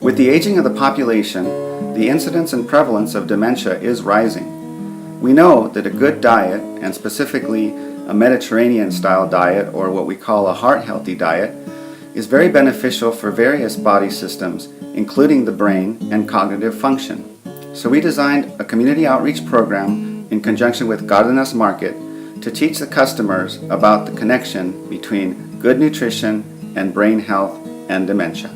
With the aging of the population, the incidence and prevalence of dementia is rising. We know that a good diet, and specifically a Mediterranean-style diet, or what we call a heart-healthy diet, is very beneficial for various body systems, including the brain and cognitive function. So we designed a community outreach program in conjunction with Gardenas Market to teach the customers about the connection between good nutrition and brain health and dementia.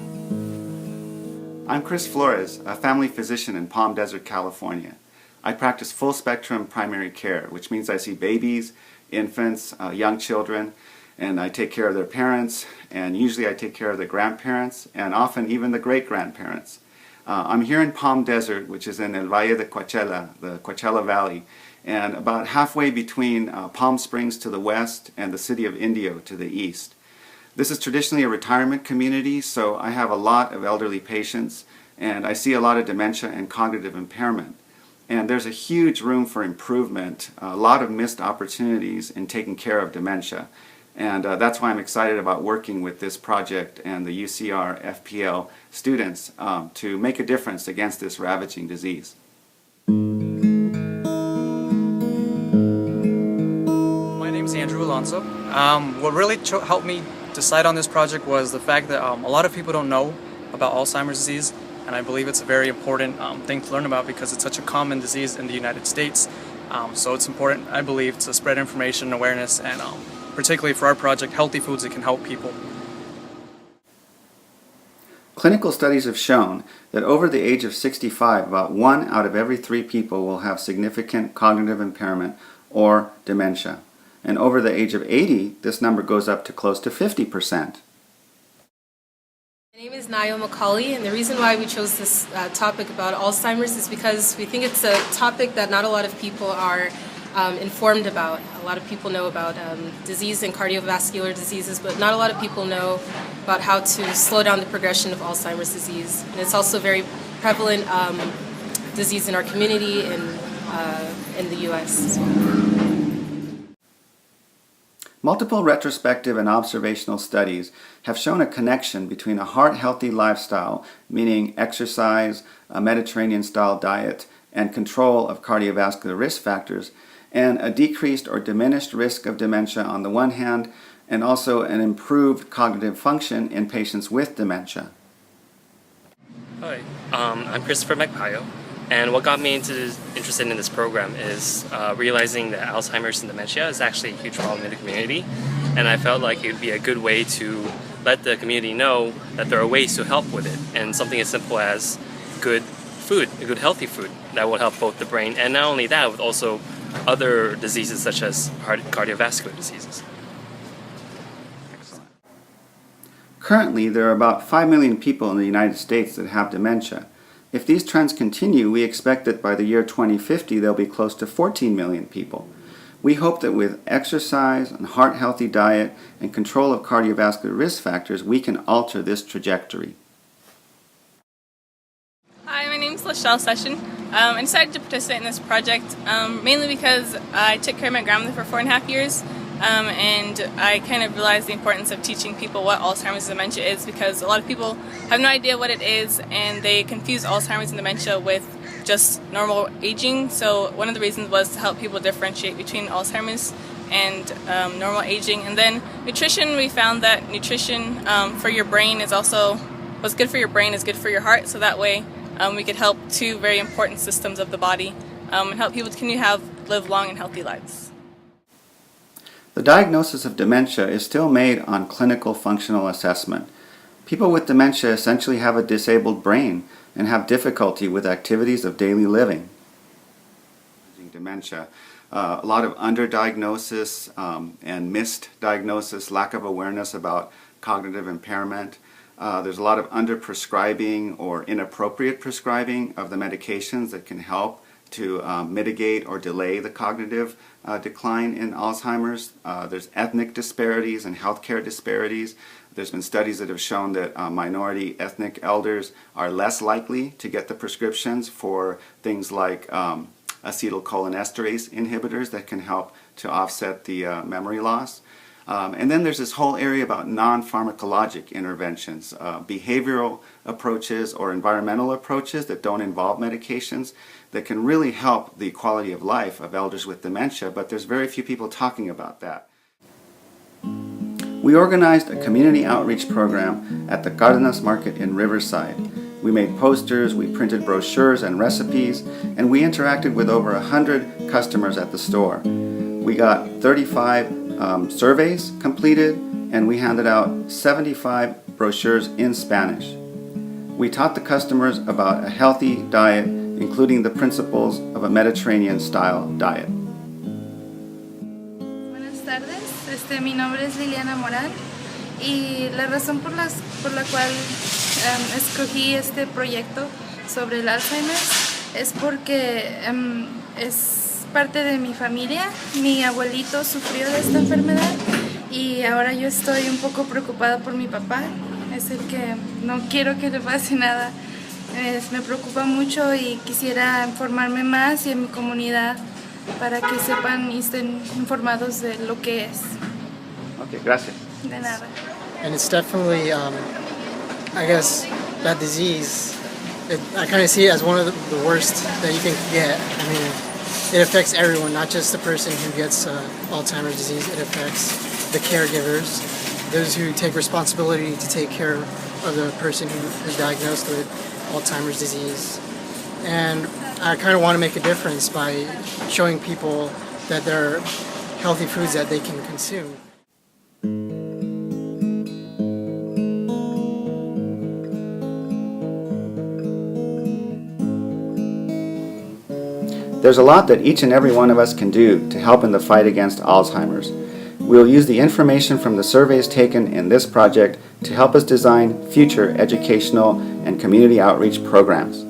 I'm Chris Flores, a family physician in Palm Desert, California. I practice full-spectrum primary care, which means I see babies, infants, young children, and I take care of their parents, and usually I take care of the grandparents, and often even the great-grandparents. I'm here in Palm Desert, which is in El Valle de Coachella, the Coachella Valley, and about halfway between Palm Springs to the west and the city of Indio to the east. This is traditionally a retirement community, so I have a lot of elderly patients, and I see a lot of dementia and cognitive impairment. And there's a huge room for improvement, a lot of missed opportunities in taking care of dementia. And that's why I'm excited about working with this project and the UCR FPL students to make a difference against this ravaging disease. My name is Andrew Alonso. What really helped me decide on this project was the fact that a lot of people don't know about Alzheimer's disease, and I believe it's a very important thing to learn about because it's such a common disease in the United States. So it's important, I believe, to spread information and awareness, and particularly for our project, healthy foods that can help people. Clinical studies have shown that over the age of 65, about 1 out of every 3 people will have significant cognitive impairment or dementia. And over the age of 80, this number goes up to close to 50%. My name is Nayo Macaulay, and the reason why we chose this topic about Alzheimer's is because we think it's a topic that not a lot of people are informed about. A lot of people know about disease and cardiovascular diseases, but not a lot of people know about how to slow down the progression of Alzheimer's disease. And it's also a very prevalent disease in our community in the U.S. Multiple retrospective and observational studies have shown a connection between a heart-healthy lifestyle, meaning exercise, a Mediterranean-style diet, and control of cardiovascular risk factors, and a decreased or diminished risk of dementia on the one hand, and also an improved cognitive function in patients with dementia. Hi, I'm Christopher McPayo, and what got me interested in this program is realizing that Alzheimer's and dementia is actually a huge problem in the community, and I felt like it would be a good way to let the community know that there are ways to help with it, and something as simple as good food, a good healthy food that will help both the brain, and not only that, with also other diseases such as cardiovascular diseases. Excellent. Currently, there are about 5 million people in the United States that have dementia. If these trends continue, we expect that by the year 2050, there'll be close to 14 million people. We hope that with exercise and heart-healthy diet and control of cardiovascular risk factors, we can alter this trajectory. Hi, my name is Lachelle Session. I decided to participate in this project mainly because I took care of my grandmother for 4.5 years, and I kind of realized the importance of teaching people what Alzheimer's and dementia is, because a lot of people have no idea what it is, and they confuse Alzheimer's and dementia with just normal aging. So one of the reasons was to help people differentiate between Alzheimer's and normal aging. And then nutrition, we found that nutrition for your brain is also, what's good for your brain is good for your heart, so that way we could help 2 very important systems of the body and help people continue to live long and healthy lives. The diagnosis of dementia is still made on clinical functional assessment. People with dementia essentially have a disabled brain and have difficulty with activities of daily living. Dementia, a lot of underdiagnosis and missed diagnosis, lack of awareness about cognitive impairment. There's a lot of underprescribing or inappropriate prescribing of the medications that can help to mitigate or delay the cognitive decline in Alzheimer's. There's ethnic disparities and healthcare disparities. There's been studies that have shown that minority ethnic elders are less likely to get the prescriptions for things like acetylcholinesterase inhibitors that can help to offset the memory loss. And then there's this whole area about non-pharmacologic interventions, behavioral approaches or environmental approaches that don't involve medications that can really help the quality of life of elders with dementia, but there's very few people talking about that. We organized a community outreach program at the Cardenas Market in Riverside. We made posters, we printed brochures and recipes, and we interacted with over 100 customers at the store. We got 35 surveys completed, and we handed out 75 brochures in Spanish. We taught the customers about a healthy diet, including the principles of a Mediterranean-style diet. Buenas tardes, mi nombre es Liliana Morán y la razón por la cual escogí este proyecto sobre el Alzheimer es porque es parte de mi familia. Mi abuelito sufrió de esta enfermedad y ahora yo estoy un poco preocupada por mi papá. Es el que no quiero que le pase nada. Me preocupa mucho y quisiera informarme más y en mi comunidad para que sepan y estén informados de lo que es. Okay, gracias. De nada. And it's definitely, I guess, that disease, I kind of see it as one of the worst that you can get. I mean, it affects everyone, not just the person who gets Alzheimer's disease. It affects the caregivers, those who take responsibility to take care of the person who is diagnosed with Alzheimer's disease. And I kind of want to make a difference by showing people that there are healthy foods that they can consume. There's a lot that each and every one of us can do to help in the fight against Alzheimer's. We'll use the information from the surveys taken in this project to help us design future educational and community outreach programs.